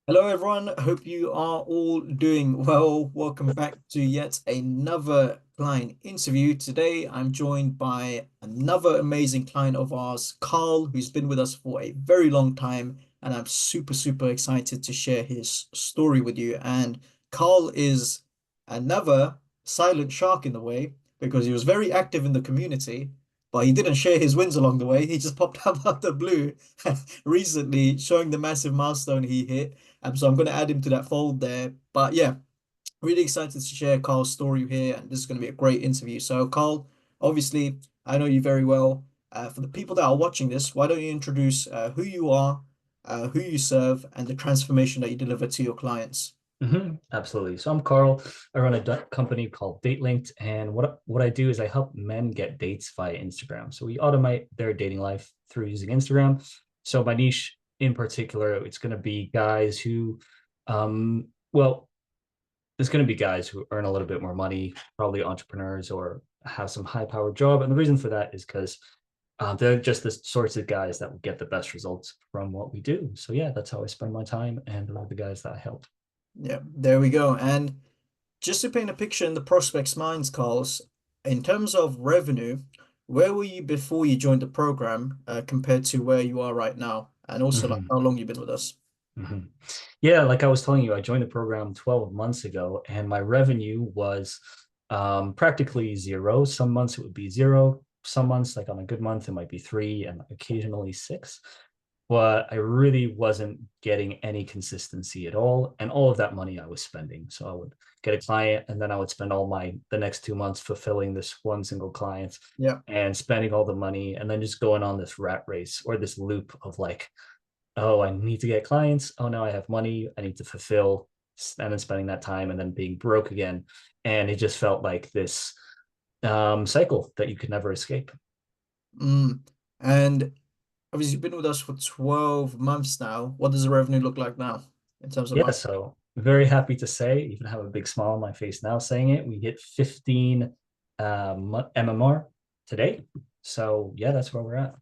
Hello, everyone. Hope you are all doing well. Welcome back to yet another client interview. Today, I'm joined by another amazing client of ours, Karl, who's been with us for a very long time. And I'm super, super excited to share his story with you. And Karl is another silent shark in the way because he was very active in the community, but he didn't share his wins along the way. He just popped up out of the blue recently, showing the massive milestone he hit. So I'm going to add him to that fold there. But yeah, really excited to share Carl's story here, and this is going to be a great interview. So, Carl, obviously, I know you very well. For the people that are watching this, why don't you introduce who you are, who you serve, and the transformation that you deliver to your clients? Absolutely. So I'm Karl. I run a company called DateLinked, and what I do is I help men get dates via Instagram. So we automate their dating life through using Instagram. So my niche in particular, it's going to be guys who, well, there's going to be guys who earn a little bit more money, probably entrepreneurs or have some high-powered job, and the reason for that is because they're just the sorts of guys that will get the best results from what we do. So yeah, that's how I spend my time, and a lot of the guys that I help. Yeah, there we go. And just to paint a picture in the prospects' minds, Carlos, in terms of revenue, where were you before you joined the program, compared to where you are right now? And also, like, Mhm. how long you've been with us? Mhm. Yeah, like I was telling you, I joined the program 12 months ago, and my revenue was practically zero. Some months it would be zero. Some months, like on a good month, it might be three and occasionally six. But I really wasn't getting any consistency at all. And all of that money I was spending. So I would get a client, and then I would spend all the next 2 months fulfilling this one single client Yeah. and spending all the money, and then just going on this rat race or this loop of like, oh, I need to get clients. Oh, now I have money. I need to fulfill, and then spending that time and then being broke again. And it just felt like this cycle that you could never escape. Mm. And obviously, you've been with us for 12 months now. What does the revenue look like now in terms of Yeah, money? so very happy to say, even have a big smile on my face now saying it. We hit 15 MMR today. So yeah, that's where we're at.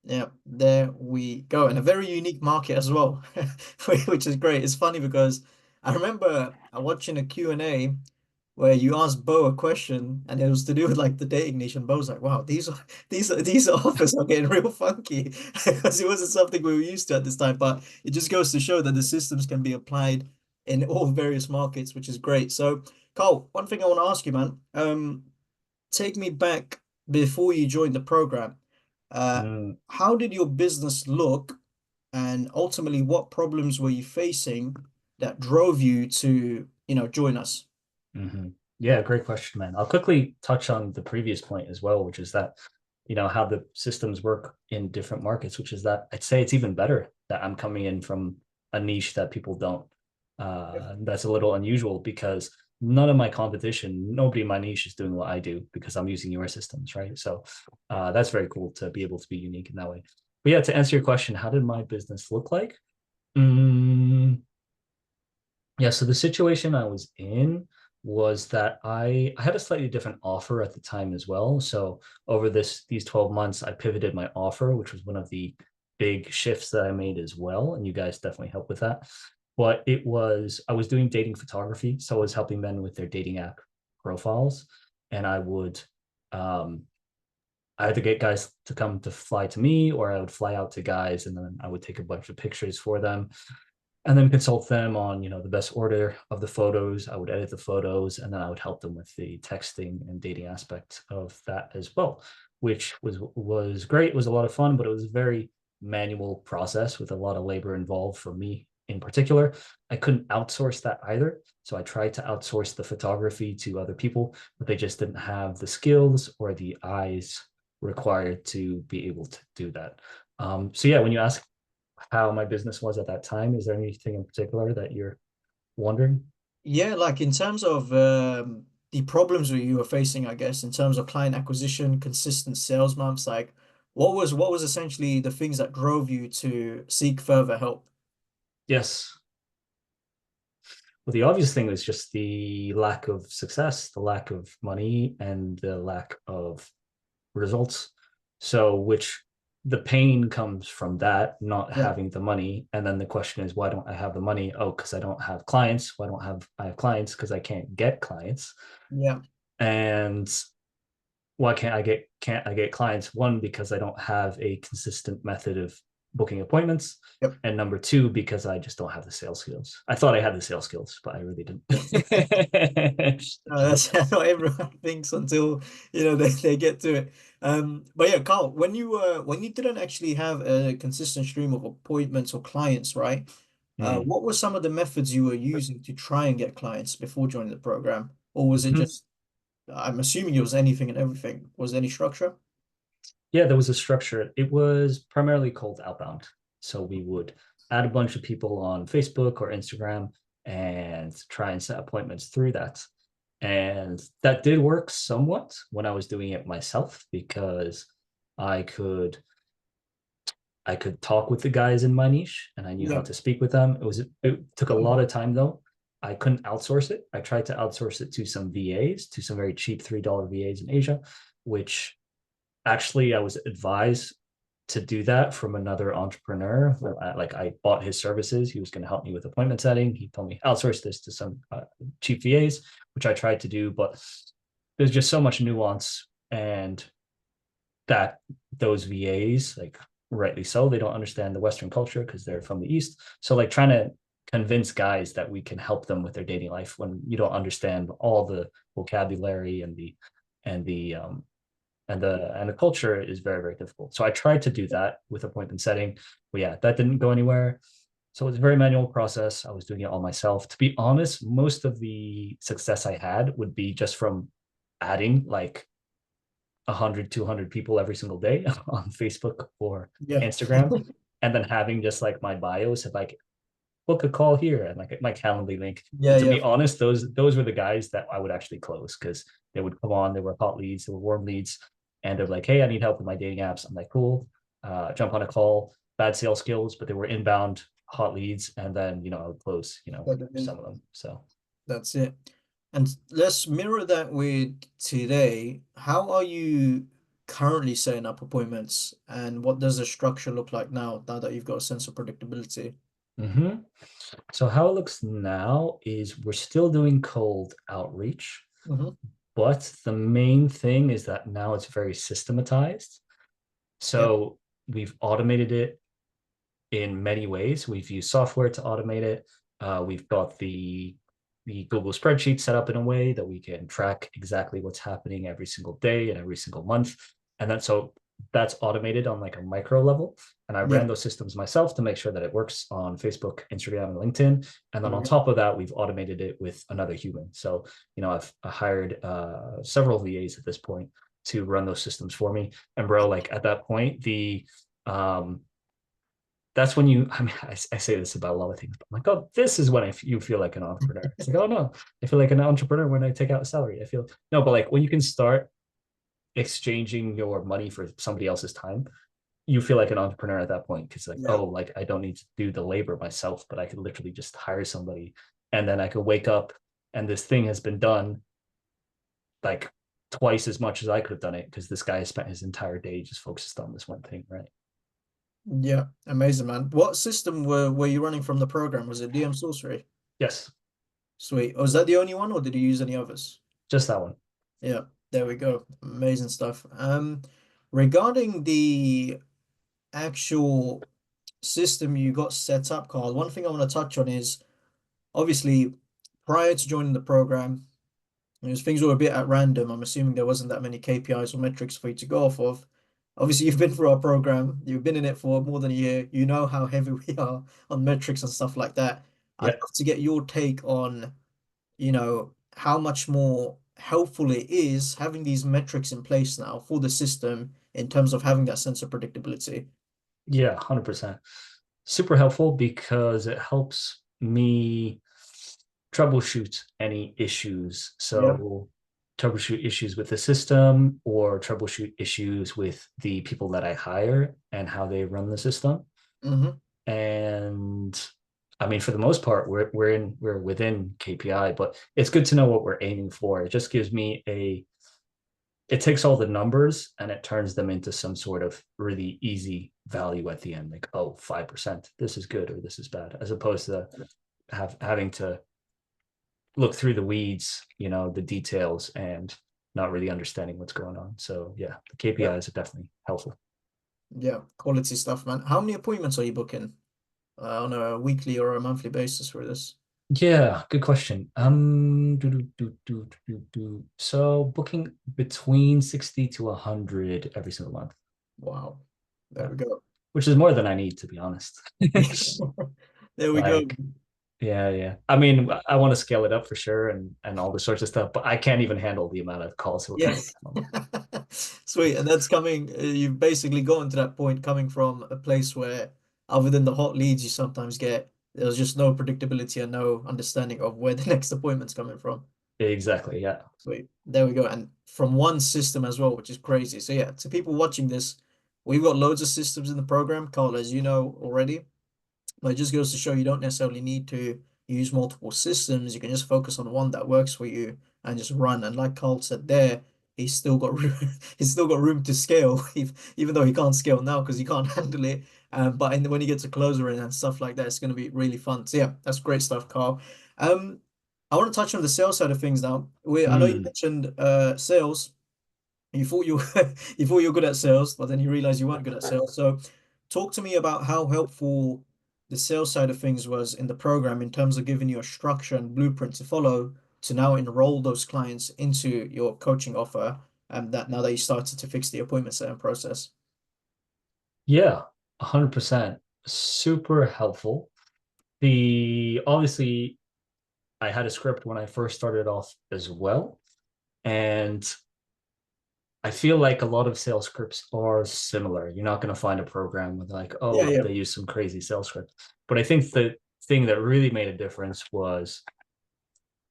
Yeah, there we go. And a very unique market as well, which is great. It's funny because I remember watching a Q&A where you asked Bo a question and it was to do with like the dating niche. And Bo was like, wow, these offers are getting real funky because it wasn't something we were used to at this time. But it just goes to show that the systems can be applied in all various markets, which is great. So, Carl, one thing I want to ask you, man. Take me back before you joined the program. Uh, Mm, how did your business look, and ultimately, what problems were you facing that drove you to, join us? mhm. Yeah, great question, man. I'll quickly touch on the previous point as well, which is that, how the systems work in different markets, which is that I'd say it's even better that I'm coming in from a niche that people don't. That's a little unusual because none of my competition, nobody in my niche is doing what I do because I'm using your systems, right? So that's very cool to be able to be unique in that way. But yeah, to answer your question, how did my business look like? Mm, yeah, so the situation I was in was that I had a slightly different offer at the time as well. So over these 12 months, I pivoted my offer, which was one of the big shifts that I made as well. And you guys definitely helped with that. But I was doing dating photography. So I was helping men with their dating app profiles. And um, I had to get guys to come to fly to me, or I would fly out to guys and then I would take a bunch of pictures for them and then consult them on the best order of the photos. I would edit the photos, and then I would help them with the texting and dating aspect of that as well, which was great. It was a lot of fun, but it was a very manual process with a lot of labor involved for me in particular. I couldn't outsource that either, so I tried to outsource the photography to other people, but they just didn't have the skills or the eyes required to be able to do that. So yeah, when you ask how my business was at that time. Is there anything in particular that you're wondering? Yeah, like in terms of the problems that you were facing, I guess, in terms of client acquisition, consistent sales months, like what was essentially the things that drove you to seek further help? Yes. Well, the obvious thing was just the lack of success, the lack of money, and the lack of results. So, which the pain comes from that, not Yeah. having the money. And then the question is, why don't I have the money? Oh, because I don't have clients. Why don't have I have clients? Because I can't get clients. Yeah. And why can't I get clients? One, because I don't have a consistent method of booking appointments. Yep. And number two, because I just don't have the sales skills. I thought I had the sales skills, but I really didn't. That's how everyone thinks until they get to it. But yeah, Carl, when you didn't actually have a consistent stream of appointments or clients, right? Mm. What were some of the methods you were using to try and get clients before joining the program? Or was it Mhm. just, I'm assuming it was anything and everything. Was there any structure? Yeah, there was a structure. It was primarily called outbound. So we would add a bunch of people on Facebook or Instagram and try and set appointments through that. And that did work somewhat when I was doing it myself because I could I could talk with the guys in my niche and I knew how Yeah. to speak with them. It took a Mhm. lot of time though. I couldn't outsource it. I tried to outsource it to some VAs, to some very cheap $3 VAs in Asia, which actually I was advised to do that from another entrepreneur. Like I bought his services. He was going to help me with appointment setting. He told me outsource this to some cheap VAs, which I tried to do, but there's just so much nuance and that those VAs, like rightly so, they don't understand the Western culture because they're from the East. So like trying to convince guys that we can help them with their dating life when you don't understand all the vocabulary and the and the culture is very, very difficult. So I tried to do that with appointment setting, but yeah, that didn't go anywhere. So it's a very manual process. I was doing it all myself. To be honest, most of the success I had would be just from adding like 100, 200 people every single day on Facebook or Yeah. Instagram, and then having just like my bios of like book a call here and like my Calendly link. Yeah, And to yeah. be honest, those were the guys that I would actually close because they would come on, they were hot leads, they were warm leads, and they're like, hey, I need help with my dating apps. I'm like, cool, jump on a call. Bad sales skills, but they were inbound hot leads, and then I would close Got them in. some of them. So That's it. And let's mirror that with today. How are you currently setting up appointments, and what does the structure look like now that you've got a sense of predictability? mhm. So how it looks now is we're still doing cold outreach. Hmm. But the main thing is that now it's very systematized. Yeah. So we've automated it in many ways. We've used software to automate it. We've got the Google spreadsheet set up in a way that we can track exactly what's happening every single day and every single month. And then so that's automated on like a micro level. And I Yeah. ran those systems myself to make sure that it works on Facebook, Instagram, and LinkedIn. And then There we on go. top of that, we've automated it with another human. So, I've hired several VAs at this point to run those systems for me. And bro, like at that point, um, that's when I say this about a lot of things, but I'm like, oh, this is when you feel like an entrepreneur. It's like, oh no, I feel like an entrepreneur when I take out a salary. I feel no, but like when you can start exchanging your money for somebody else's time, you feel like an entrepreneur at that point because like, Yeah. oh, like I don't need to do the labor myself, but I could literally just hire somebody and then I could wake up and this thing has been done like twice as much as I could have done it because this guy has spent his entire day just focused on this one thing, right? Yeah. Amazing, man. What system were you running from the program? Was it DM Sorcery? Yes, Sweet. Was that the only one, or did you use any others? just that one. Yeah. There we go. Amazing stuff. Regarding the actual system you got set up, Carl, one thing I want to touch on is obviously prior to joining the program, things were a bit at random. I'm assuming there wasn't that many KPIs or metrics for you to go off of. Obviously, you've been through our program, you've been in it for more than a year, you know how heavy we are on metrics and stuff like that. I'd Yeah. love to get your take on, how much more helpful it is having these metrics in place now for the system in terms of having that sense of predictability. Yeah, 100%. Super helpful because it helps me troubleshoot any issues. Yeah. So, troubleshoot issues with the system or troubleshoot issues with the people that I hire and how they run the system. Hmm. And I mean, for the most part, we're within KPI, but it's good to know what we're aiming for. It just gives me it takes all the numbers and it turns them into some sort of really easy value at the end, like, oh, 5%, this is good or this is bad, as opposed to having to look through the weeds, the details, and not really understanding what's going on. So yeah, the Yeah. KPIs are definitely helpful. Yeah, quality stuff, man. How many appointments are you booking on a weekly or a monthly basis for this? Yeah, good question. So booking between 60 to 100 every single month. Wow. There Yeah, we go. which is more than I need, to be honest. There we go. Like, yeah, yeah. I mean, I want to scale it up for sure and all this sorts of stuff, but I can't even handle the amount of calls we're Yeah. getting at the moment. Sweet. And that's coming, you've basically gotten to that point coming from a place where, other than the hot leads you sometimes get, there's just no predictability and no understanding of where the next appointment's coming from. Exactly. Yeah. Sweet. There we go. And from one system as well, which is crazy. So yeah, to people watching this, we've got loads of systems in the program, Carl, as you know already. But it just goes to show you don't necessarily need to use multiple systems. You can just focus on one that works for you and just run. And like Carl said there, he's still got room, he's still got room to scale, even though he can't scale now because he can't handle it. But when he gets a closer in and stuff like that, it's going to be really fun. So yeah, that's great stuff, Carl. Um, I want to touch on the sales side of things now. I know you Mm. mentioned sales. You thought you you thought you were good at sales, but then you realized you weren't good at sales. So talk to me about how helpful the sales side of things was in the program in terms of giving you a structure and blueprint to follow to now enroll those clients into your coaching offer, and that now that you started to fix the appointment setting process. Yeah, 100%. Super helpful. The obviously I had a script when I first started off as well. And I feel like a lot of sales scripts are similar. You're not going to find a program with like, Yeah, oh, yeah, they use some crazy sales script. But I think the thing that really made a difference was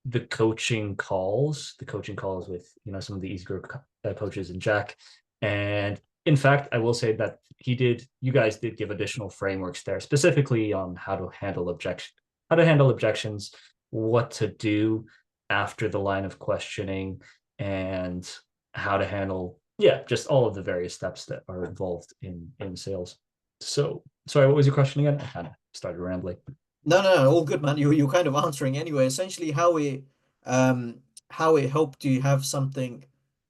the coaching calls with some of the EasyGrow coaches and Jack. And in fact, I will say that you guys did give additional frameworks there, specifically on how to handle objections, what to do after the line of questioning, and how to handle, yeah, just all of the various steps that are involved in sales. So, sorry, what was your question again? I kind of started rambling. no, no, no, all good, man. You're kind of answering anyway. Essentially, how it helped you have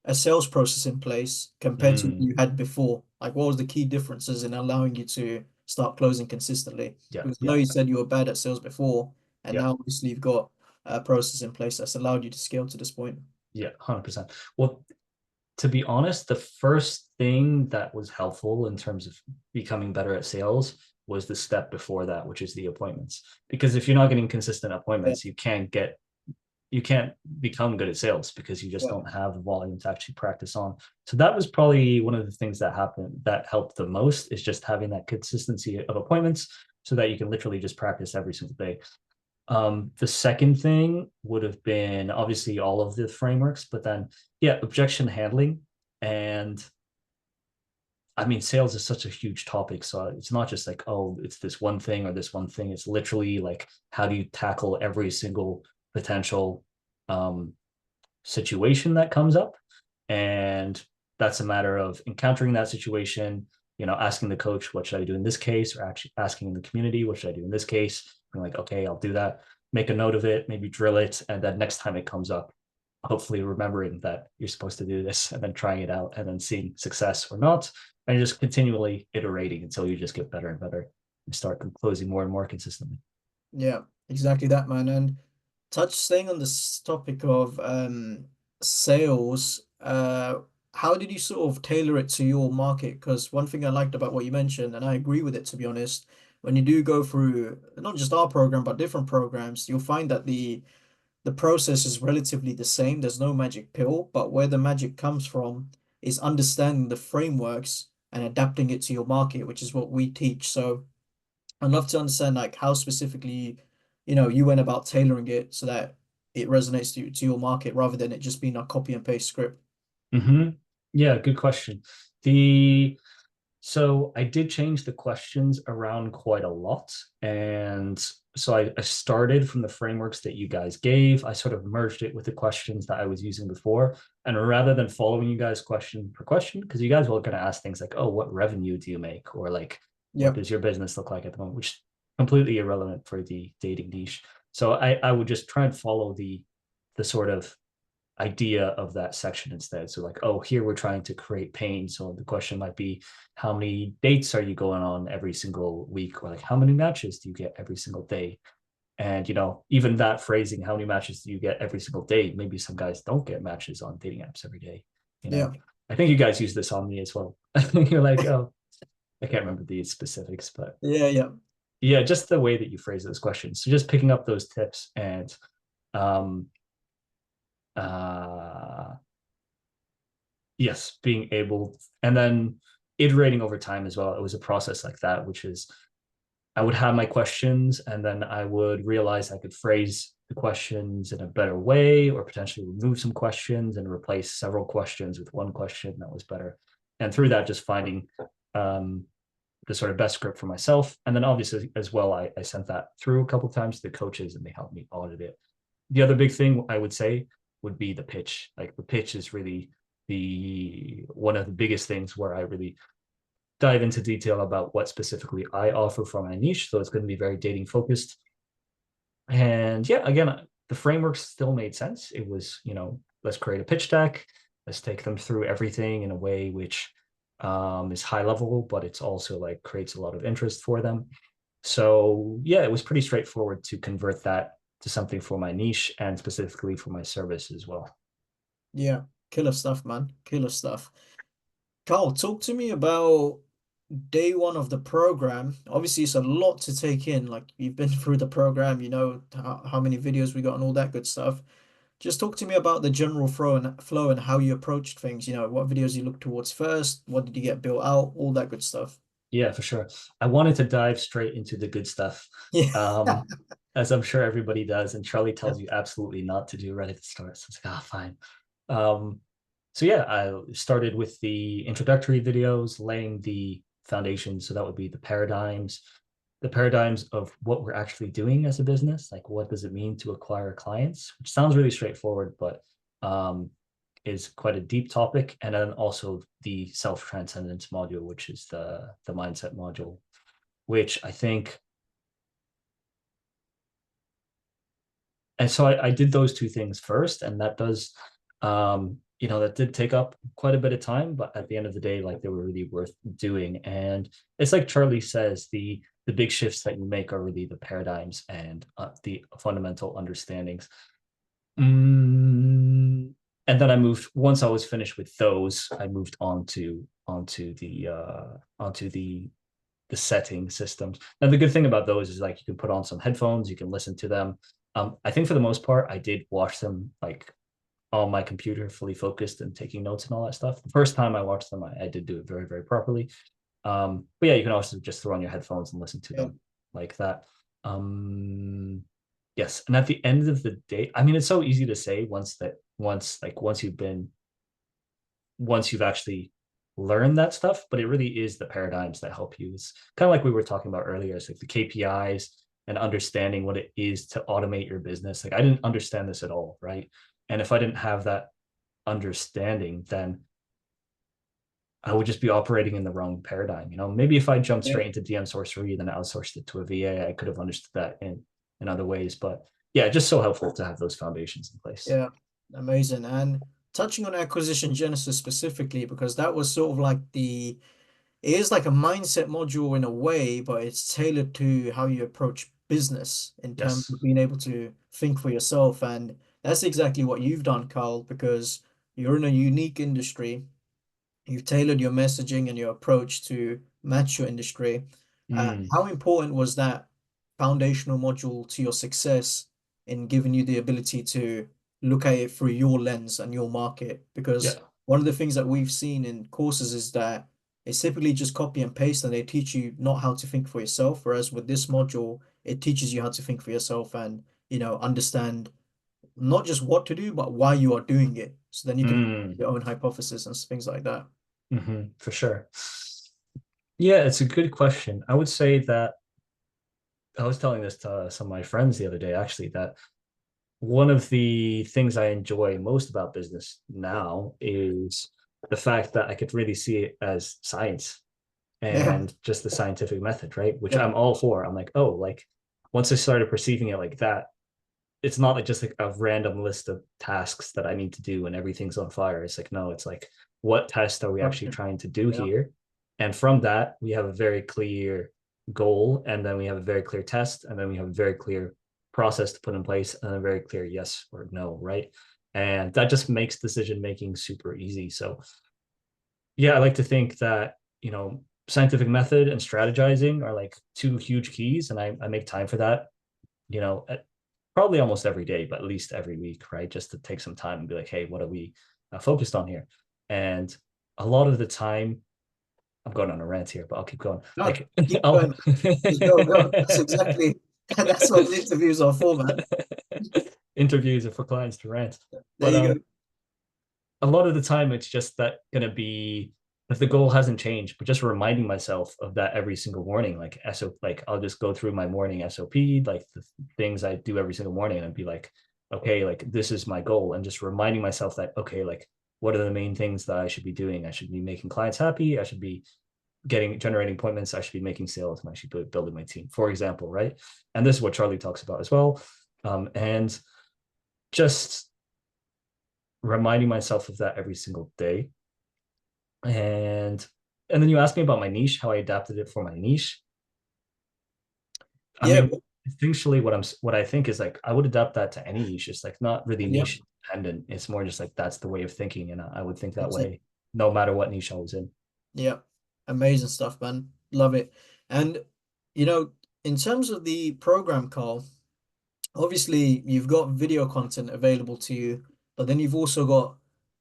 a sales process in place compared to what Mm, you had before. Like, what was the key differences in allowing you to start closing consistently? yeah, Because I know yeah, you said you were bad at sales before, and yeah. now obviously you've got a process in place that's allowed you to scale to this point. Yeah, 100%. Well, to be honest, the first thing that was helpful in terms of becoming better at sales was the step before that, which is the appointments. Because if you're not getting consistent Yeah, appointments, you can't become good at sales because you just yeah, don't have the volume to actually practice on. So that was probably one of the things that helped the most, is just having that consistency of appointments so that you can literally just practice every single day. The second thing would have been obviously all of the frameworks, but then, yeah, objection handling. And I mean, sales is such a huge topic. So it's not just like, oh, it's this one thing or this one thing. It's literally like, how do you tackle every single potential um, situation that comes up? And that's a matter of encountering that situation, asking the coach, what should I do in this case? Or actually asking the community, what should I do in this case? Being like, okay, I'll do that. Make a note of it, maybe drill it. And then next time it comes up, hopefully remembering that you're supposed to do this and then trying it out and then seeing success or not. And just continually iterating until you just get better and better and start closing more and more consistently. yeah, exactly that, man. And staying on this topic of sales, how did you sort of tailor it to your market? Because one thing I liked about what you mentioned, and I agree with it to be honest, when you do go through not just our program but different programs, you'll find that the process is relatively the same. There's no magic pill, but where the magic comes from is understanding the frameworks and adapting it to your market, which is what we teach. So I'd love to understand like how specifically, you went about tailoring it so that it resonates to your market rather than it just being a copy and paste script. Mm-hmm. Yeah, good question. The So I did change the questions around quite a lot. And so I started from the frameworks that you guys gave. I sort of merged it with the questions that I was using before. And rather than following you guys question per question, because you guys were going to ask things like, oh, what revenue do you make? Or like, what Yep. does your business look like at the moment? Which is completely irrelevant for the dating niche. So I would just try and follow the sort of idea of that section instead. So like, oh, here we're trying to create pain. So the question might be, how many dates are you going on every single week? Or like, how many matches do you get every single day? And even that phrasing, how many matches do you get every single day? Maybe some guys don't get matches on dating apps every day. You Yeah. know, I think you guys use this on me as well. You're like, oh, I can't remember the specifics, but Yeah. Yeah. yeah, just the way that you phrase those questions. So just picking up those tips and um uh yes, being able, and then iterating over time as well. It was a process like that, which is I would have my questions and then I would realize I could phrase the questions in a better way or potentially remove some questions and replace several questions with one question that was better. And through that, just finding um, the sort of best script for myself. And then obviously as well, I sent that through a couple of times to the coaches and they helped me audit it. The other big thing I would say would be the pitch. Like the pitch is really the one of the biggest things where I really dive into detail about what specifically I offer for my niche. So it's going to be very dating focused. And yeah, again, the framework still made sense. It was, let's create a pitch deck, let's take them through everything in a way which is high level, but it's also like creates a lot of interest for them. So yeah, it was pretty straightforward to convert that to something for my niche and specifically for my service as well. Yeah. Killer stuff, man. Killer stuff. Carl, talk to me about day one of the program. Obviously, it's a lot to take in. Like you've been through the program, you know how many videos we got and all that good stuff. Just talk to me about the general flow and how you approached things. You know, what videos you looked towards first, what did you get built out, all that good stuff. Yeah, for sure. I wanted to dive straight into the good stuff, Yeah. um, as I'm sure everybody does. And Charlie Yeah. tells you absolutely not to do right at the start. So it's like, ah, fine. Um, so yeah, I started with the introductory videos, laying the foundation. So that would be the paradigms of what we're actually doing as a business. Like, what does it mean to acquire clients? Which sounds really straightforward, but um, is quite a deep topic. And then also the self-transcendence module, which is the mindset module, which I think, and so I did those two things first, and that does that did take up quite a bit of time, but at the end of the day, like they were really worth doing. And it's like Charlie says, the big shifts that you make are really the paradigms and the fundamental understandings. And then I moved once I was finished with those, I moved on to onto the setting systems. Now the good thing about those is like you can put on some headphones, you can listen to them. I think for the most part, I did watch them like on my computer, fully focused and taking notes and all that stuff. The first time I watched them, I did do it very, very properly. But yeah, you can also just throw on your headphones and listen to Yeah. them like that. Um, yes, and at the end of the day, I mean, it's so easy to say once you've actually learned that stuff, but it really is the paradigms that help you. It's kind of like we were talking about earlier. It's like the KPIs and understanding what it is to automate your business. Like I didn't understand this at all, right? And if I didn't have that understanding, then I would just be operating in the wrong paradigm. Maybe if I jumped Yeah. straight into DM sorcery, then outsourced it to a VA, I could have understood that in other ways. But yeah, just so helpful to have those foundations in place. Yeah. Amazing. And touching on acquisition genesis specifically, because that was sort of like it is like a mindset module in a way, but it's tailored to how you approach business in terms of Yes. being able to think for yourself. And that's exactly what you've done, Carl, because you're in a unique industry. You've tailored your messaging and your approach to match your industry. Mm, How important was that foundational module to your success in giving you the ability to look at it through your lens and your market? yeah. Because one of the things that we've seen in courses is that it's typically just copy and paste and they teach you not how to think for yourself. Whereas with this module, it teaches you how to think for yourself and, understand not just what to do, but why you are doing it. So then you can Mm, your own hypothesis and things like that. for sure. Yeah, it's a good question. I would say that I was telling this to some of my friends the other day, actually, that one of the things I enjoy most about business now is the fact that I could really see it as science Yeah, and just the scientific method, right? Which yeah, I'm all for. I'm like, oh, like once I started perceiving it like that, it's not like just like a random list of tasks that I need to do and everything's on fire. It's like, no, it's like, what test are we actually structure. trying to do Yeah, here? And from that, we have a very clear goal, and then we have a very clear test, and then we have a very clear process to put in place, and a very clear yes or no, right? And that just makes decision making super easy. So, yeah, I like to think that, scientific method and strategizing are like two huge keys, and I make time for that, probably almost every day, but at least every week, right? Just to take some time and be like, hey, what are we focused on here? And a lot of the time, I'm going on a rant here, but I'll keep going. no, Like, keep I'll going. Just go, go. That's exactly that's what interviews are for, man. interviews are for clients to rant. There But you go. a lot of the time it's just that gonna be, if the goal hasn't changed, but just reminding myself of that every single morning, like like I'll just go through my morning SOP, like the things I do every single morning, and I'd be like, okay, like this is my goal, and just reminding myself that, okay, like what are the main things that I should be doing? I should be making clients happy. I should be generating appointments. I should be making sales, and I should be building my team, for example, right? And this is what Charlie talks about as well. And just reminding myself of that every single day. And then you asked me about my niche, how I adapted it for my niche. I Yeah, mean, essentially what I think is like I would adapt that to any niche. It's like not really yeah, niche dependent. It's more just like that's the way of thinking, and I would think that that's it. way no matter what niche I was in. Yeah, amazing stuff, man. Love it. And you know, in terms of the program, Carl, obviously you've got video content available to you, but then you've also got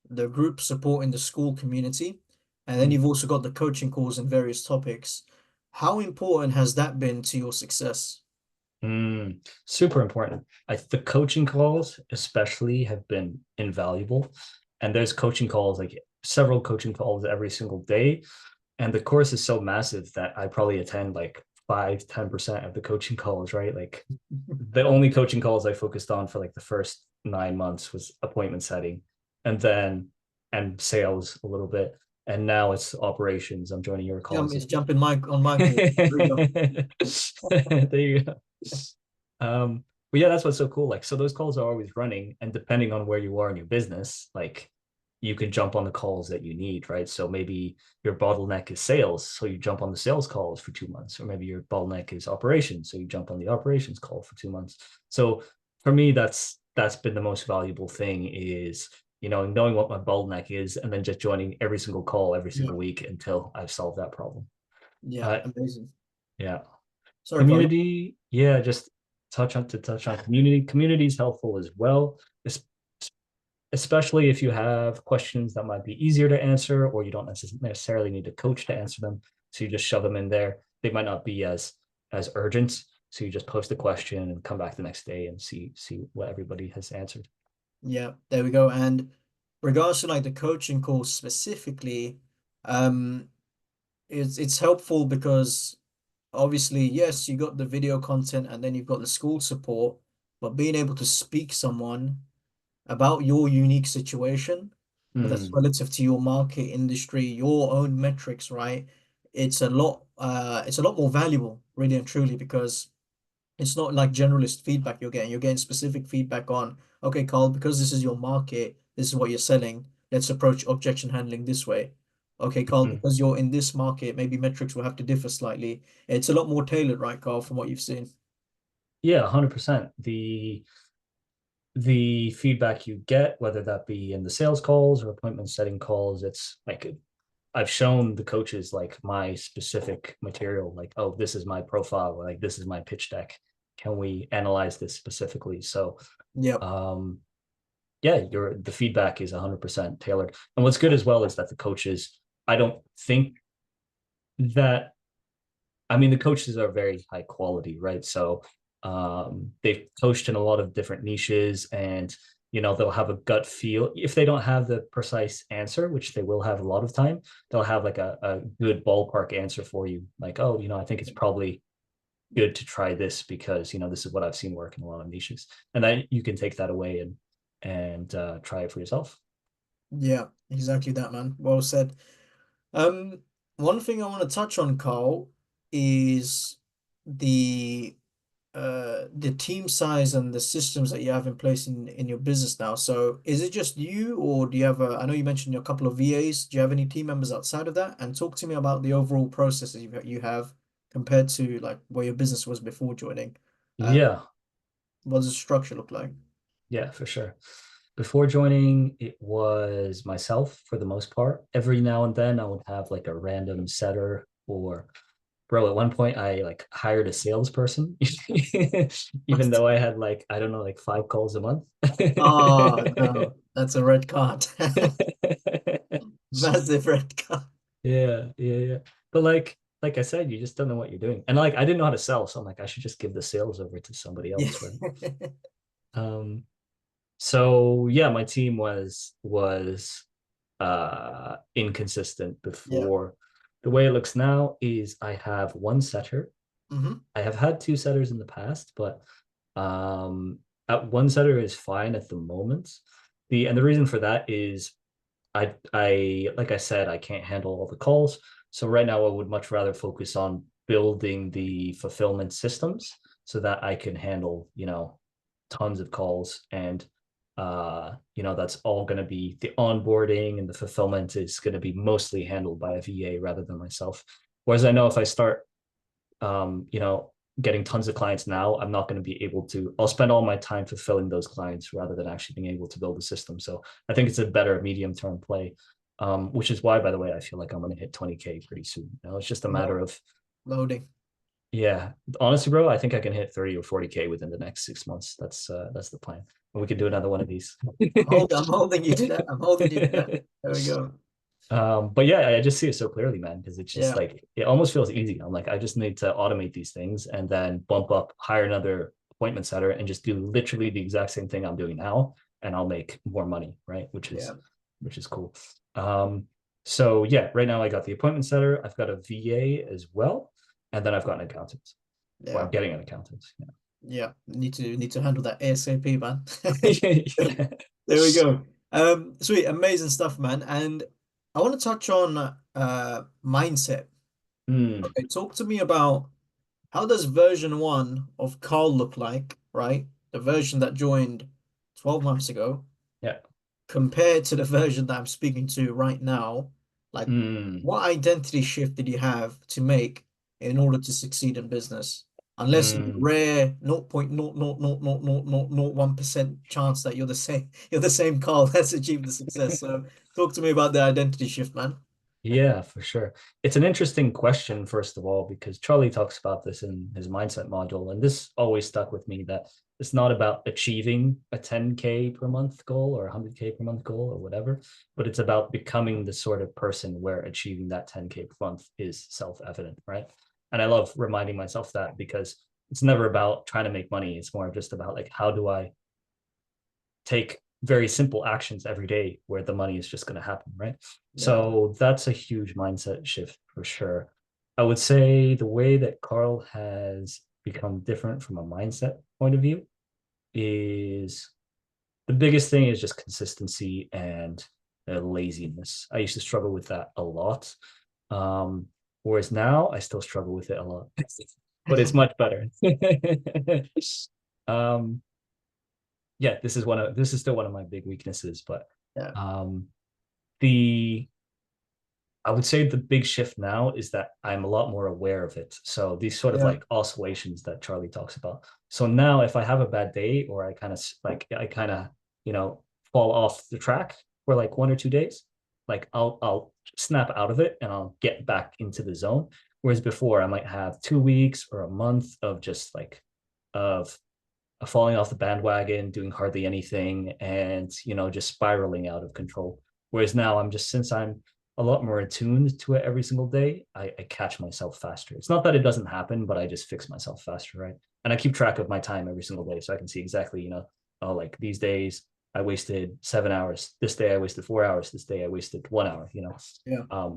the group support in the school community, and then Mm. you've also got the coaching calls in various topics. How important has that been to your success? Super important. The coaching calls, especially, have been invaluable. And there's coaching calls, like several coaching calls every single day. And the course is so massive that I probably attend like 5-10% of the coaching calls, right? Like the only coaching calls I focused on for like the first 9 months was appointment setting, and then and sales a little bit. And now it's operations. I'm joining your Jump, calls. it's jumping my on my call. There we go. There you go. But yeah, that's what's so cool. Like, so those calls are always running, and depending on where you are in your business, like you can jump on the calls that you need, right? So maybe your bottleneck is sales, so you jump on the sales calls for 2 months, or maybe your bottleneck is operations, so you jump on the operations call for 2 months. So for me, that's been the most valuable thing is, knowing what my bottleneck is, and then just joining every single call every Yeah, single week until I've solved that problem. yeah, Uh, amazing. yeah. Sorry, Carl. Community, yeah, just touch on community. Community is helpful as well, especially if you have questions that might be easier to answer, or you don't necessarily need a coach to answer them. So you just shove them in there. They might not be as urgent. So you just post a question and come back the next day and see what everybody has answered. Yeah, there we go. And regards to like the coaching course specifically, um, it's helpful because obviously, yes, you got the video content and then you've got the school support, but being able to speak someone about your unique situation, but that's Mm, relative to your market, industry, your own metrics, right? It's a lot more valuable, really and truly, because it's not like generalist feedback you're getting. You're getting specific feedback on, okay, Carl, because this is your market, this is what you're selling. Let's approach objection handling this way. Okay, Carl, mm. because you're in this market, maybe metrics will have to differ slightly. It's a lot more tailored, right, Carl, from what you've seen. Yeah, 100%. The feedback you get, whether that be in the sales calls or appointment setting calls, it's like I've shown the coaches like my specific material, like, oh, this is my profile, like this is my pitch deck. Can we analyze this specifically? So Yep. um yeah, the feedback is 100% tailored. And what's good as well is that the coaches, I don't think that, I mean, the coaches are very high quality, right? So they've coached in a lot of different niches, and they'll have a gut feel. If they don't have the precise answer, which they will have a lot of time, they'll have like a good ballpark answer for you. Like, oh, I think it's probably good to try this because, this is what I've seen work in a lot of niches. And then you can take that away and try it for yourself. Yeah, exactly that, man. Well said. Um, One thing I want to touch on, Carl, is the the team size and the systems that you have in place in your business now. So is it just you, or do you have I know you mentioned a couple of VAs. Do you have any team members outside of that? And talk to me about the overall processes you have compared to like where your business was before joining. Uh, Yeah. what does the structure look like? Yeah, for sure. Before joining, it was myself for the most part. Every now and then I would have like a random setter or bro, at one point I like hired a salesperson, even though I had like, I don't know, like 5 calls a month. Oh no, that's a red card. Massive red card. Yeah, yeah, yeah. But like I said, you just don't know what you're doing. And like I didn't know how to sell, so I'm like, I should just give the sales over to somebody Yeah. else, right? Um, so yeah, my team was inconsistent Yeah. before. The way it looks now is I have one setter. Hmm. I have had two setters in the past, but at one setter is fine at the moment. The reason for that is I like I said, I can't handle all the calls. So right now I would much rather focus on building the fulfillment systems so that I can handle, tons of calls and that's all going to be the onboarding and the fulfillment is going to be mostly handled by a VA rather than myself. Whereas I know if I start getting tons of clients now, I'm not going to be able to, I'll spend all my time fulfilling those clients rather than actually being able to build a system. So I think it's a better medium term play, which is why, by the way, I feel like I'm going to hit 20K pretty soon. It's just a matter Lo- of, Loading. yeah, honestly, bro, I think I can hit 30 or 40K within the next 6 months. That's the plan. And we could do another one of these. I'm holding you to that. I'm holding you to that. There we go. But yeah, I just see it so clearly, man, because it's just Yeah. like it almost feels easy. I'm like, I just need to automate these things and then bump up, hire another appointment setter, and just do literally the exact same thing I'm doing now, and I'll make more money, right? Yeah. Which is cool. So yeah, right now I got the appointment setter, I've got a VA as well, and then I've got an accountant, or Yeah. I'm getting an accountant. Yeah. Need to handle that ASAP, man. Yeah. There we go. Sweet, amazing stuff, man. And I want to touch on mindset. Mm, Okay, talk to me about how does version one of Carl look like, right? The version that joined 12 months ago, yeah. compared to the version that I'm speaking to right now. Like, Mm, what identity shift did you have to make in order to succeed in business? Unless in the mm. rare 0.0000001% chance that you're the same Carl that's achieved the success. So talk to me about the identity shift, man. Yeah, for sure. It's an interesting question, first of all, because Charlie talks about this in his mindset module. And this always stuck with me that it's not about achieving a 10K per month goal or 100K per month goal or whatever, but it's about becoming the sort of person where achieving that 10K per month is self-evident, right? And I love reminding myself that because it's never about trying to make money. It's more just about like, how do I take very simple actions every day where the money is just going to happen, right? Yeah. So that's a huge mindset shift for sure. I would say the way that Karl has become different from a mindset point of view is the biggest thing is just consistency and laziness. I used to struggle with that a lot. Um, Whereas now I still struggle with it a lot, but it's much better. um, yeah, this is still one of my big weaknesses, but Yeah. um the I would say the big shift now is that I'm a lot more aware of it. So these sort of Yeah. like oscillations that Charlie talks about. So now if I have a bad day or I kind of, you know, fall off the track for like 1 or 2 days, like I'll snap out of it and I'll get back into the zone. Whereas before I might have 2 weeks or a month of just like of falling off the bandwagon, doing hardly anything, and just spiraling out of control. Whereas now since I'm a lot more attuned to it every single day, I catch myself faster. It's not that it doesn't happen, but I just fix myself faster, right? And I keep track of my time every single day, so I can see exactly, oh, like these days I wasted 7 hours. This day I wasted 4 hours. This day I wasted 1 hour, Yeah.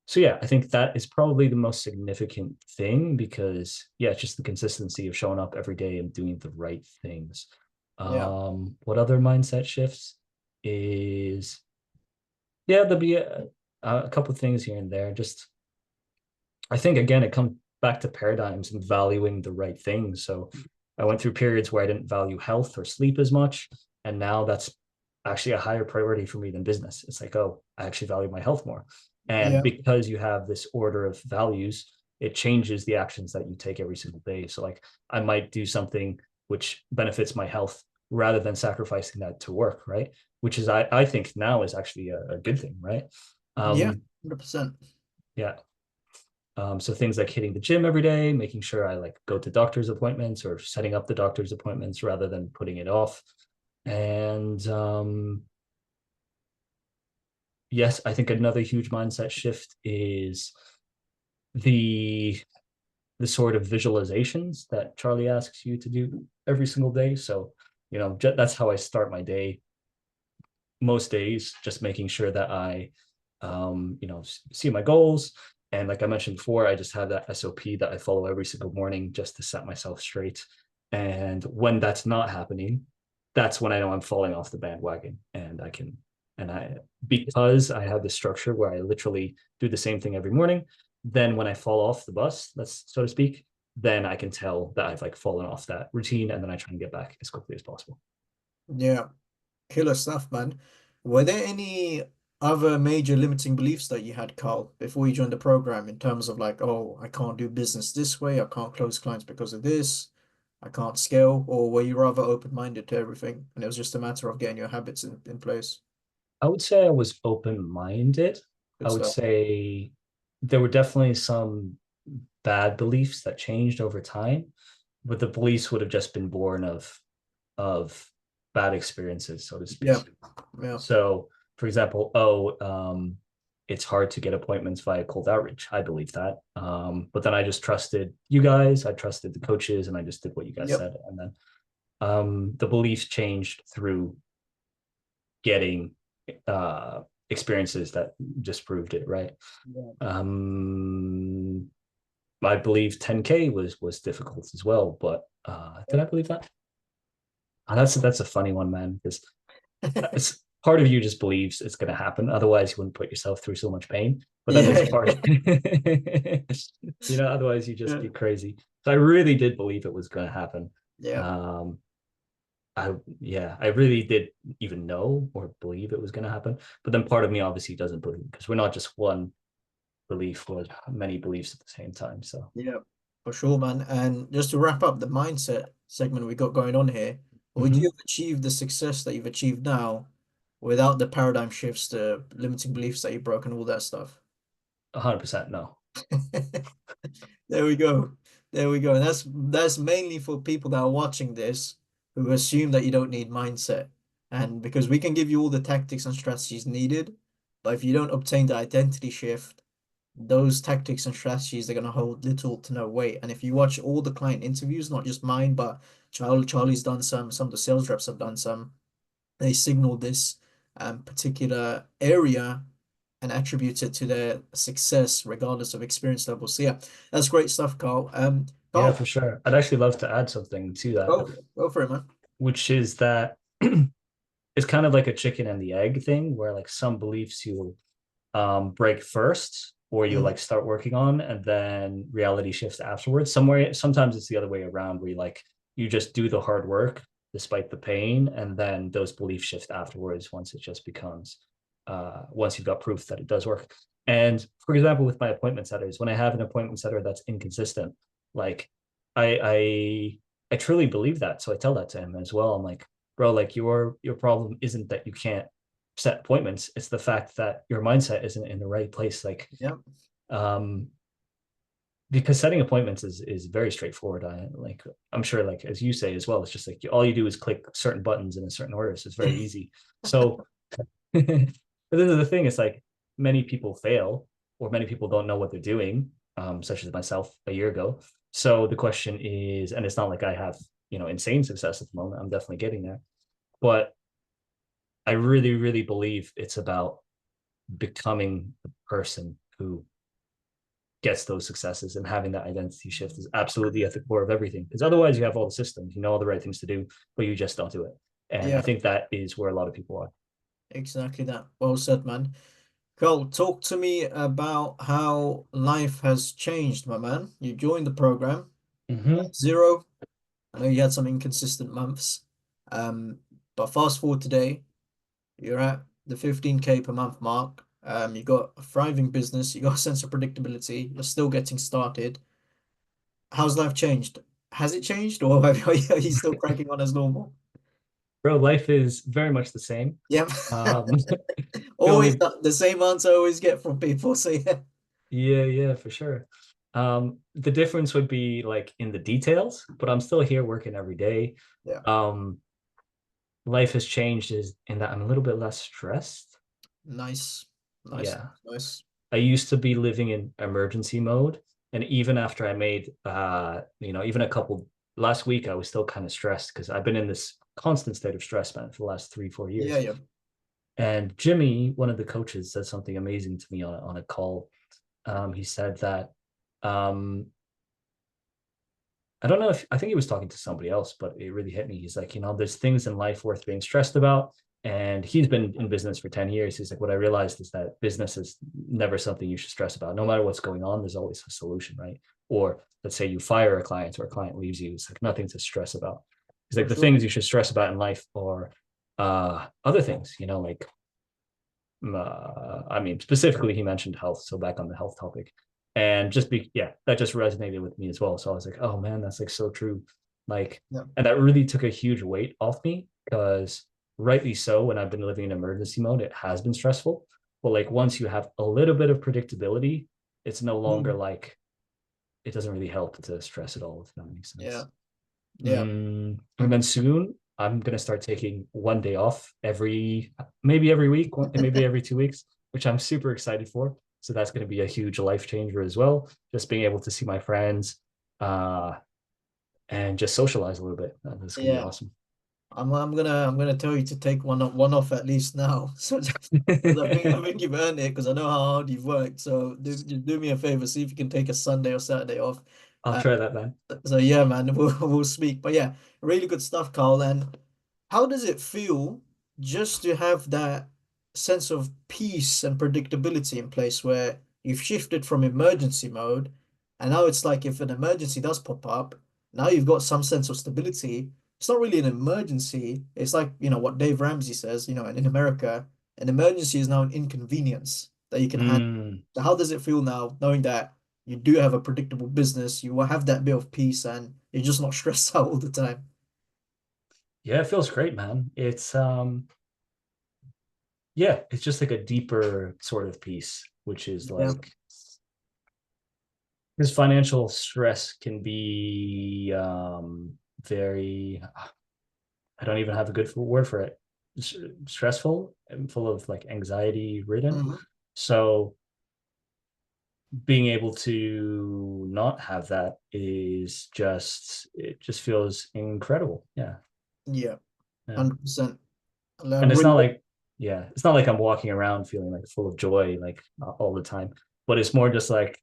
So yeah, I think that is probably the most significant thing because yeah, it's just the consistency of showing up every day and doing the right things. Yeah. What other mindset shifts is yeah, there'll be a couple of things here and there. Just I think again, it comes back to paradigms and valuing the right things. So I went through periods where I didn't value health or sleep as much, and now that's actually a higher priority for me than business. It's like, oh, I actually value my health more. And Yeah. because you have this order of values, it changes the actions that you take every single day. So like I might do something which benefits my health rather than sacrificing that to work, right? Which is I think now is actually a good thing, right? Yeah. Um, 100%. yeah, so things like hitting the gym every day, making sure I like go to doctor's appointments or setting up the doctor's appointments rather than putting it off. And yes, I think another huge mindset shift is the the sort of visualizations that Charlie asks you to do every single day. So, that's how I start my day most days, just making sure that I, see my goals. And like I mentioned before, I just have that SOP that I follow every single morning just to set myself straight. And when that's not happening, that's when I know I'm falling off the bandwagon. Because I have this structure where I literally do the same thing every morning, then when I fall off the bus, let's so to speak, then I can tell that I've like fallen off that routine and then I try and get back as quickly as possible. Yeah. Killer stuff, man. Were there any other major limiting beliefs that you had, Carl, before you joined the program in terms of like, oh, I can't do business this way, I can't close clients because of this, I can't scale, or were you rather open-minded to everything and it was just a matter of getting your habits in place? I would say I was open minded. I Good would stuff. say there were definitely some bad beliefs that changed over time, but the beliefs would have just been born of bad experiences, so to Yeah. speak. Yeah. So, for example, it's hard to get appointments via cold outreach. I believe that, but then I just trusted you guys. I trusted the coaches, and I just did what you guys Yep. said. And then the beliefs changed through getting uh, experiences that disproved it, right? Yeah. Um, I believe 10K was difficult as well, but did I believe that? That's a funny one, man, because it's part of you just believes it's going to happen. Otherwise, you wouldn't put yourself through so much pain. But then there's Yeah. a part, otherwise you just Yeah. be crazy. So I really did believe it was going to happen. Yeah. Um, I really did even know or believe it was going to happen. But then part of me obviously doesn't believe because we're not just one belief, we're many beliefs at the same time. So Yeah. For sure, man. And just to wrap up the mindset segment we got going on here, would you mm-hmm. have achieved the success that you've achieved now without the paradigm shifts, the limiting beliefs that you broke, and all that stuff? 100% no. There we go. There we go. And that's mainly for people that are watching this who assume that you don't need mindset. And because we can give you all the tactics and strategies needed, but if you don't obtain the identity shift, those tactics and strategies are going to hold little to no weight. And if you watch all the client interviews, not just mine, but Charlie's done some of the sales reps have done some, they signal this particular area and attribute it to their success regardless of experience level. So yeah, that's great stuff, Carl. Yeah, Carl, for sure. I'd actually love to add something to that, go for it, man. which is that it's kind of like a chicken and the egg thing where like some beliefs you break first or you Mhm. like start working on and then reality shifts afterwards. Sometimes it's the other way around where you just do the hard work despite the pain and then those beliefs shift afterwards once it just becomes once you've got proof that it does work. And for example, with my appointment setters, when I have an appointment setter that's inconsistent, like I truly believe that. So I tell that to him as well. I'm like, bro, like your problem isn't that you can't set appointments. It's the fact that your mindset isn't in the right place. Like, Yeah, um, because setting appointments is very straightforward. I'm sure, like as you say as well, it's just like all you do is click certain buttons in a certain order. So it's very easy. So, but this is the thing. It's like many people fail, or many people don't know what they're doing, such as myself a year ago. So the question is, and it's not like I have insane success at the moment. I'm definitely getting there, but I really, really believe it's about becoming the person who gets those successes, and having that identity shift is absolutely at the core of everything. Because otherwise, you have all the systems, you know, all the right things to do, but you just don't do it. And I Yeah, think that is where a lot of people are. exactly that. Well said, man. Karl, talk to me about how life has changed, my man. You joined the program, Mm-hmm. zero. I know you had some inconsistent months. Um, but fast forward today, you're at the 15K per month mark. You got a thriving business, you got a sense of predictability, you're still getting started. How's life changed? Has it changed, or are you still cracking on as normal? Bro, life is very much the same. Yep. Um, the Always only the same answer I always get from people. So yeah. Yeah, yeah, for sure. The difference would be like in the details, but I'm still here working every day. Yeah. Um, Life has changed is in that I'm a little bit less stressed. Nice. Nice. Yeah. Nice. I used to be living in emergency mode. And even after I made even a couple last week, I was still kind of stressed because I've been in this constant state of stress, man, for the last 3, 4 years. Yeah, yeah. And Jimmy, one of the coaches, said something amazing to me on a call. He said that um, I don't know if I think he was talking to somebody else, but it really hit me. He's like, there's things in life worth being stressed about. And he's been in business for 10 years. He's like, what I realized is that business is never something you should stress about. No matter what's going on, there's always a solution, right? Or let's say you fire a client or a client leaves you. It's like nothing to stress about. He's like, For the sure. things you should stress about in life are other things, like I mean, specifically, he mentioned health. So back on the health topic, and yeah, that just resonated with me as well. So I was like, oh man, that's like so true. Like, Yeah. and that really took a huge weight off me because rightly so, when I've been living in emergency mode, it has been stressful. But like once you have a little bit of predictability, it's no longer Mm. like it doesn't really help to stress at all, if that makes Yeah. sense. Yeah. And then soon I'm gonna start taking one day off maybe every week, maybe every 2 weeks, which I'm super excited for. So that's gonna be a huge life changer as well. Just being able to see my friends, uh, and just socialize a little bit. That's gonna be Yeah. awesome. I'm gonna tell you to take one off at least now. So because I think you've earned it because I know how hard you've worked. So just do me a favor, see if you can take a Sunday or Saturday off. I'll try that, man. So yeah, man, we'll speak. But yeah, really good stuff, Carl. And how does it feel just to have that sense of peace and predictability in place where you've shifted from emergency mode, and now it's like if an emergency does pop up, now you've got some sense of stability. It's not really an emergency. It's like, what Dave Ramsey says, in America, an emergency is now an inconvenience that you can handle. Mm, So how does it feel now knowing that you do have a predictable business, you will have that bit of peace and you're just not stressed out all the time? yeah, it feels great, man. Yeah, it's just like a deeper sort of piece, which is Yeah. like because financial stress can be very, I don't even have a good word for it, stressful and full of like anxiety ridden. Hmm. So being able to not have that it just feels incredible. Yeah. Yeah. Yeah. 100%. I And really, it's not like I'm walking around feeling like full of joy like all the time, but it's more just like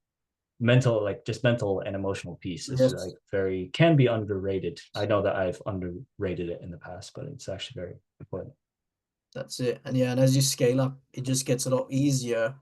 mental and emotional peace is yes. like very can be underrated. I know that I've underrated it in the past, but it's actually very important. That's it. And yeah, and as you scale up, it just gets a lot easier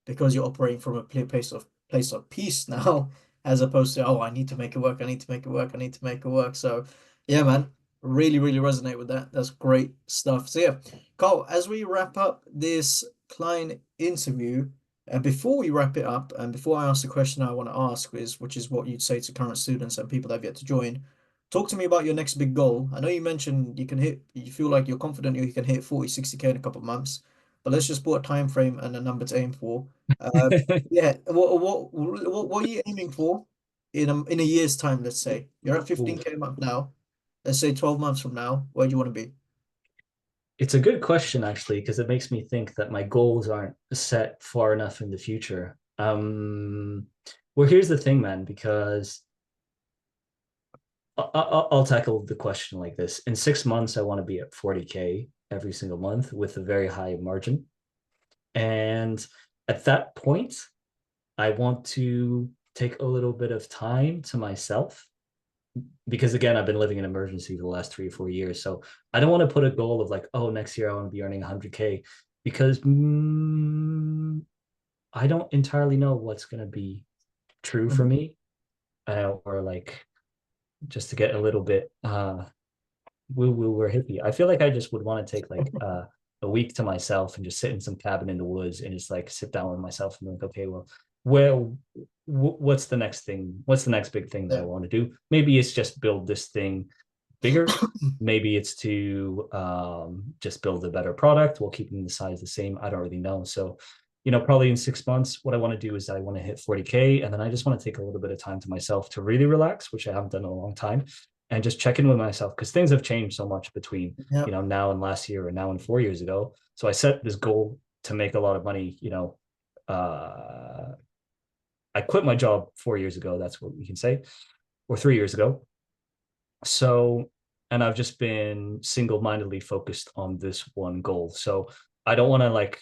because you're operating from a place of peace now, as opposed to, oh, I need to make it work, I need to make it work, I need to make it work. So yeah, man, really, really resonate with that. That's great stuff. So yeah, Carl, as we wrap up this client interview, and before we wrap it up, and before I ask the question I want to ask which is what you'd say to current students and people that have yet to join. Talk to me about your next big goal. I know you mentioned you feel like you're confident you can hit 40, 60K in a couple of months, but let's just put a time frame and a number to aim for. Uh, yeah, what are you aiming for in a year's time, let's say? You're at Ooh. 15K a month now. Let's say 12 months from now, where do you want to be? It's a good question actually, because it makes me think that my goals aren't set far enough in the future. Well, here's the thing, man, because I'll tackle the question like this. In 6 months, I want to be at 40K. every single month with a very high margin. And at that point, I want to take a little bit of time to myself because again, I've been living in emergency for the last 3 or 4 years. So I don't want to put a goal of like, oh, next year I want to be earning 100K because I don't entirely know what's going to be true for Mhm. me, or like just to get a little bit woo woo or hippie. I feel like I just would want to take like a week to myself and just sit in some cabin in the woods and just like sit down with myself and be like, okay, well, well, what's the next thing? What's the next big thing that I Yeah. want to do? Maybe it's just build this thing bigger. Maybe it's to just build a better product while keeping the size the same. I don't really know. So, probably in 6 months, what I want to do is I want to hit 40K. And then I just want to take a little bit of time to myself to really relax, which I haven't done in a long time, and just check in with myself because things have changed so much between, Yeah. now and last year and now and 4 years ago. So I set this goal to make a lot of money, I quit my job 4 years ago. That's what we can say, or 3 years ago. So, and I've just been single-mindedly focused on this one goal. So I don't want to like,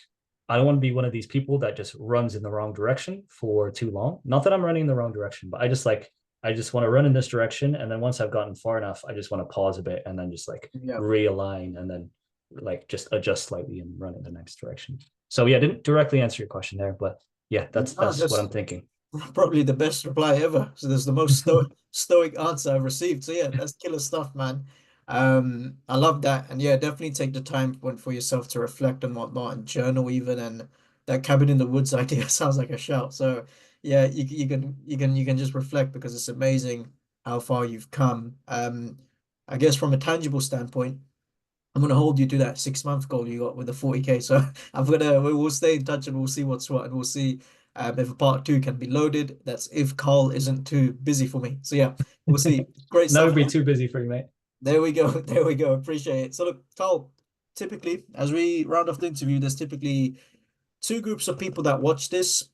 I don't want to be one of these people that just runs in the wrong direction for too long. Not that I'm running in the wrong direction, but I just want to run in this direction. And then once I've gotten far enough, I just want to pause a bit and then just like Yeah. realign and then like just adjust slightly and run in the next direction. So yeah, I didn't directly answer your question there, but yeah, that's No, that's what I'm that's thinking. probably the best reply ever. So there's the most stoic answer I've received. So yeah, that's killer stuff, man. I love that. And yeah, definitely take the time for yourself to reflect and whatnot and journal even. And that cabin in the woods idea sounds like a shout. So yeah, you can just reflect because it's amazing how far you've come. I guess from a tangible standpoint, I'm gonna hold you to that 6 month goal you got with the 40K. So we'll stay in touch and we'll see what's what and we'll see if a part two can be loaded. That's if Karl isn't too busy for me. So yeah, we'll see. Great Never stuff, be man. too busy for you, mate. There we go. There we go. Appreciate it. So look, Karl, typically as we round off the interview, there's typically two groups of people that watch this.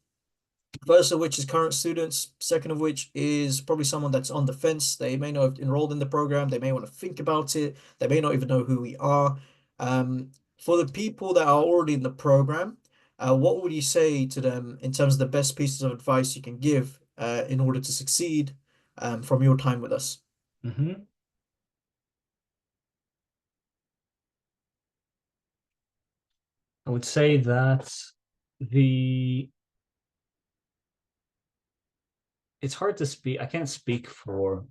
First of which is current students. Second of which is probably someone that's on the fence. They may not have enrolled in the program. They may want to think about it. They may not even know who we are. For the people that are already in the program, what would you say to them in terms of the best pieces of advice you can give in order to succeed from your time with us? Mm-hmm. I would say that the it's hard to speak. I can't speak for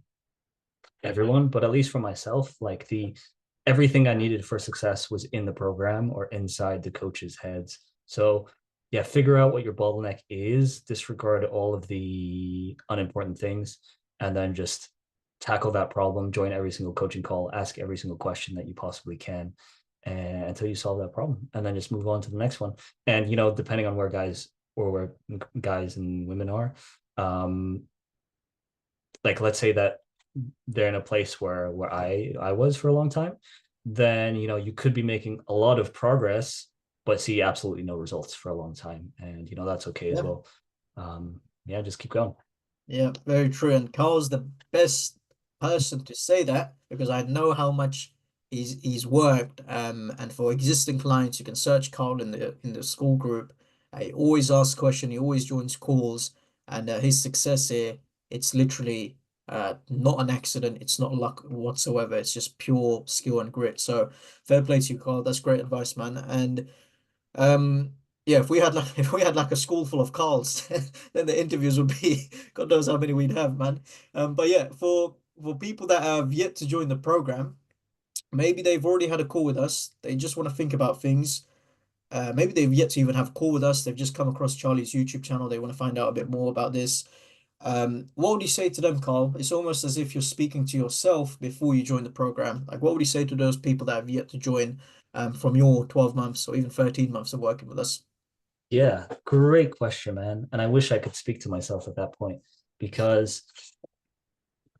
everyone, but at least for myself, like the everything I needed for success was in the program or inside the coach's heads. So yeah, figure out what your bottleneck is, disregard all of the unimportant things, and then just tackle that problem, join every single coaching call, ask every single question that you possibly can, and until you solve that problem. And then just move on to the next one. And depending on where guys and women are, um, like let's say that they're in a place where I was for a long time, then you could be making a lot of progress but see absolutely no results for a long time, and that's okay as Yeah. well. Yeah, just keep going. Yeah, very true. And Carl's the best person to say that because I know how much he's worked. And for existing clients, you can search Carl in the school group. He always asks questions. He always joins calls, and his success here, it's literally not an accident. It's not luck whatsoever. It's just pure skill and grit. So fair play to you, Carl. That's great advice, man. And um, yeah, if we had like if we had like a school full of Carls, then the interviews would be God knows how many we'd have, man. But yeah, for people that have yet to join the program, maybe they've already had a call with us. They just want to think about things. Maybe they've yet to even have a call with us. They've just come across Charlie's YouTube channel. They want to find out a bit more about this. What would you say to them, Carl? It's almost as if you're speaking to yourself before you join the program. Like, what would you say to those people that have yet to join from your 12 months or even 13 months of working with us? Yeah, great question, man. And I wish I could speak to myself at that point because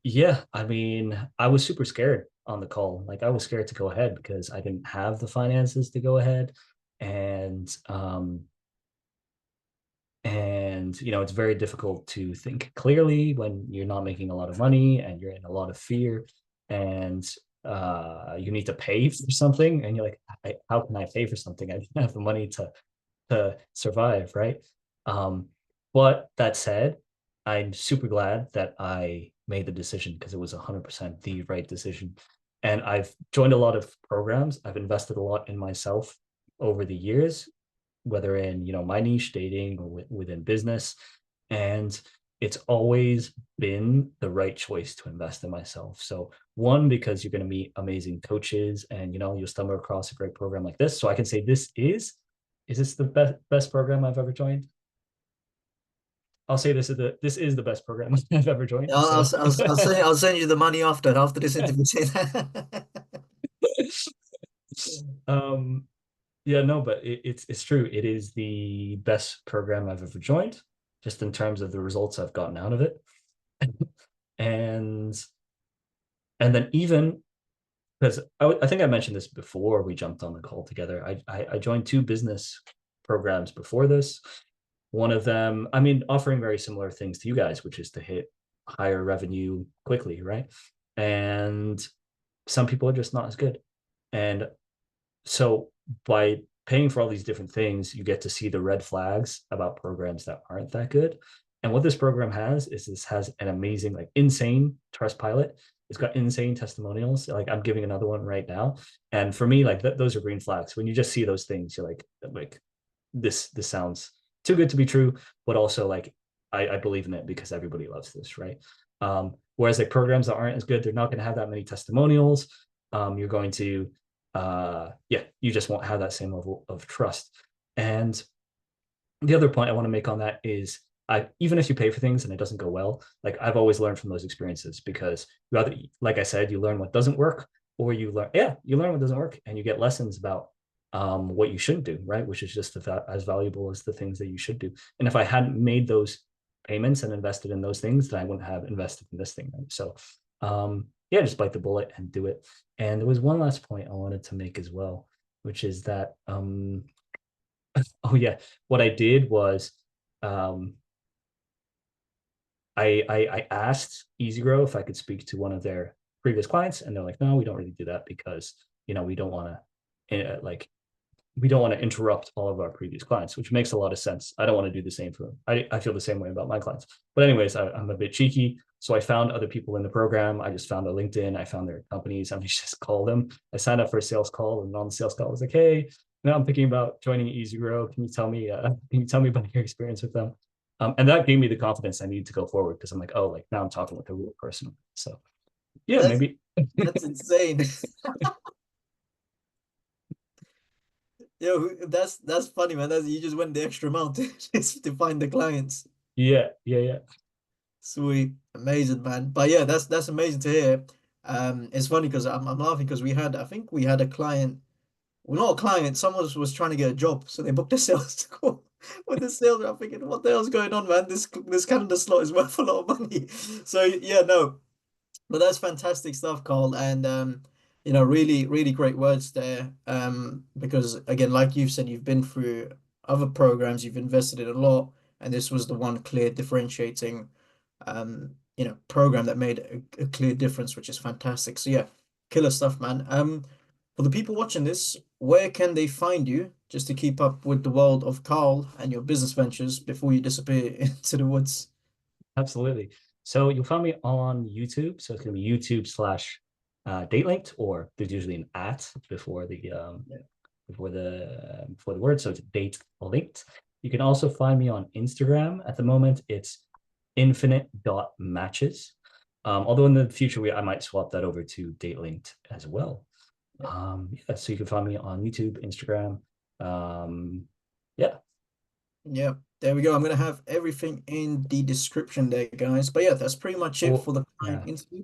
yeah, I mean, I was super scared on the call. Like I was scared to go ahead because I didn't have the finances to go ahead. And it's very difficult to think clearly when you're not making a lot of money and you're in a lot of fear. And you need to pay for something, and you're like, how can I pay for something? I don't have the money to survive, right? Um, but that said, I'm super glad that I made the decision because it was 100% the right decision. And I've joined a lot of programs. I've invested a lot in myself over the years, whether in my niche, dating, or within business. And it's always been the right choice to invest in myself. So one, because you're going to meet amazing coaches, and you'll stumble across a great program like this. So I can say is this the best program I've ever joined? I'll say this is the best program I've ever joined. So I'll send you the money after this interview. Say that. um yeah, no, but it's true. It is the best program I've ever joined, just in terms of the results I've gotten out of it. and and then even because I think I mentioned this before we jumped on the call together. I joined two business programs before this. One of them, I mean, offering very similar things to you guys, which is to hit higher revenue quickly, right? And some people are just not as good. And so by paying for all these different things, you get to see the red flags about programs that aren't that good. And what this program has is this has an amazing, like insane trust pilot. It's got insane testimonials. Like I'm giving another one right now. And for me, like those are green flags. When you just see those things, you're like this sounds too good to be true, but also like I believe in it because everybody loves this, right? Whereas like programs that aren't as good, they're not going to have that many testimonials. You're going to yeah, you just won't have that same level of trust. And the other point I want to make on that is even if you pay for things and it doesn't go well, like I've always learned from those experiences because you either, like I said, you learn what doesn't work, or you learn what doesn't work, and you get lessons about what you shouldn't do, right? Which is just as valuable as the things that you should do. And if I hadn't made those payments and invested in those things, then I wouldn't have invested in this thing, right? So yeah, just bite the bullet and do it. And there was one last point I wanted to make as well, which is that oh yeah, what I did was um, I asked EasyGrow if I could speak to one of their previous clients, and they're like, no, we don't really do that because we don't want to like we don't want to interrupt all of our previous clients, which makes a lot of sense. I don't want to do the same for them. I feel the same way about my clients. But anyways, I'm a bit cheeky. So I found other people in the program. I just found their LinkedIn. I found their companies. I just called them. I signed up for a sales call, and on the sales call, I was like, hey, now I'm thinking about joining EasyGrow. Can you tell me about your experience with them? And that gave me the confidence I needed to go forward because I'm like, oh, like now I'm talking with a real person. So yeah, That's maybe. that's insane. Yo, that's funny, man. You just went the extra mile to find the clients. Yeah, yeah, yeah. Sweet, amazing, man. But yeah, that's amazing to hear. It's funny because I'm laughing because I think we had a client. Well, not a client. Someone was trying to get a job, so they booked a sales call with the sales. I'm thinking, what the hell's going on, man? This calendar slot is worth a lot of money. So yeah, no. But that's fantastic stuff, Carl. And really, really great words there. Because again, like you've said, you've been through other programs, you've invested in a lot, and this was the one clear differentiating program that made a clear difference, which is fantastic. So yeah, killer stuff, man. For the people watching this, where can they find you just to keep up with the world of Carl and your business ventures before you disappear into the woods? Absolutely. So you'll find me on YouTube. So it's going to be YouTube slash date linked, or there's usually an at Yeah. before the word. So it's date linked. You can also find me on Instagram. At the moment, it's infinite.matches. Although in the future, I might swap that over to date linked as well. Yeah. Yeah, so you can find me on YouTube, Instagram. Yeah, Yeah, there we go. I'm gonna have everything in the description there, guys. But yeah, that's pretty much it or for the client yeah, interview.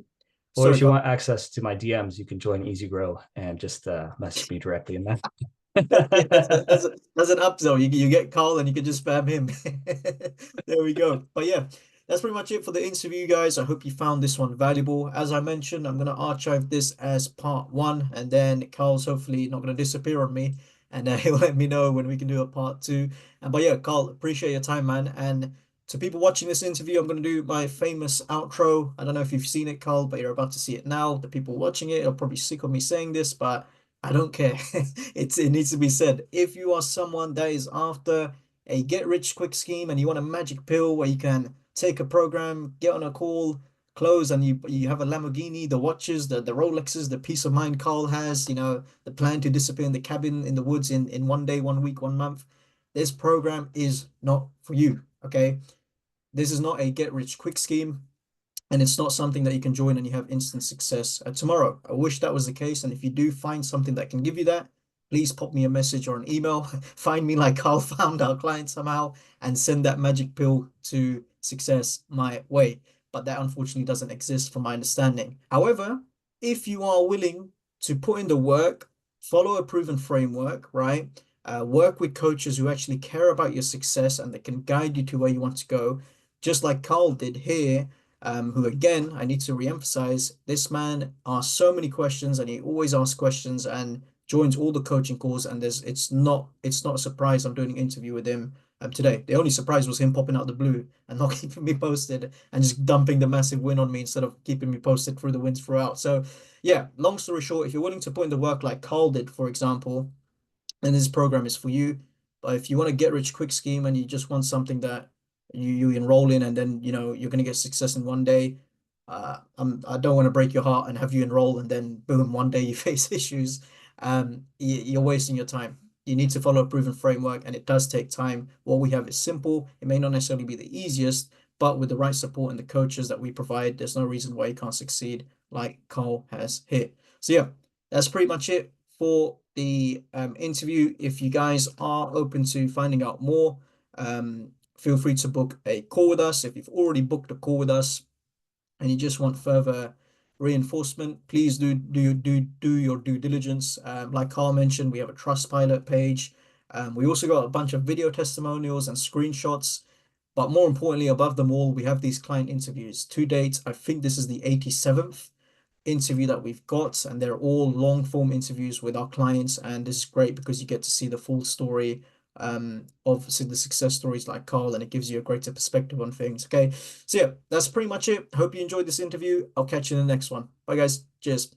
or Sorry, if you go. want access to my DMs, you can join EasyGrow and just message me directly in Yeah, that. that's an upsell. You get Carl and you can just spam him. There we go. But yeah, that's pretty much it for the interview, guys. I hope you found this one valuable. As I mentioned, I'm gonna archive this as part one, and then Carl's hopefully not gonna disappear on me, and he'll let me know when we can do a part two. And but yeah, Carl, appreciate your time, man. And to people watching this interview, I'm going to do my famous outro. I don't know if you've seen it, Carl, but you're about to see it now. The people watching it are probably sick of me saying this, but I don't care. It needs to be said. If you are someone that is after a get rich quick scheme and you want a magic pill where you can take a program, get on a call, close, and you have a Lamborghini, the watches, the Rolexes, the peace of mind Carl has, the plan to disappear in the cabin in the woods in one day, 1 week, 1 month. This program is not for you. Okay. This is not a get rich quick scheme, and it's not something that you can join and you have instant success tomorrow. I wish that was the case. And if you do find something that can give you that, please pop me a message or an email. Find me like Carl found our client somehow and send that magic pill to success my way. But that unfortunately doesn't exist from my understanding. However, if you are willing to put in the work, follow a proven framework, right? Work with coaches who actually care about your success and that can guide you to where you want to go, just like Carl did here, who again, I need to re-emphasize, this man asks so many questions and he always asks questions and joins all the coaching calls. And it's not a surprise I'm doing an interview with him today. The only surprise was him popping out the blue and not keeping me posted and just dumping the massive win on me instead of keeping me posted through the wins throughout. So yeah, long story short, if you're willing to put in the work like Carl did, for example, and this program is for you. But if you want a get rich quick scheme and you just want something that you enroll in and then you're going to get success in one day, I don't want to break your heart and have you enroll and then boom, one day you face issues. You're wasting your time. You need to follow a proven framework, and it does take time. What we have is simple. It may not necessarily be the easiest, but with the right support and the coaches that we provide, there's no reason why you can't succeed like Carl has hit. So yeah, that's pretty much it for the interview. If you guys are open to finding out more, feel free to book a call with us. If you've already booked a call with us and you just want further reinforcement, please do your due diligence. Like Karl mentioned, we have a Trustpilot page. We also got a bunch of video testimonials and screenshots. But more importantly, above them all, we have these client interviews. To date, I think this is the 87th interview that we've got, and they're all long form interviews with our clients. And this is great because you get to see the full story of the success stories like Karl, and it gives you a greater perspective on things. Okay, so yeah, that's pretty much it. Hope you enjoyed this interview. I'll catch you in the next one. Bye, guys. Cheers.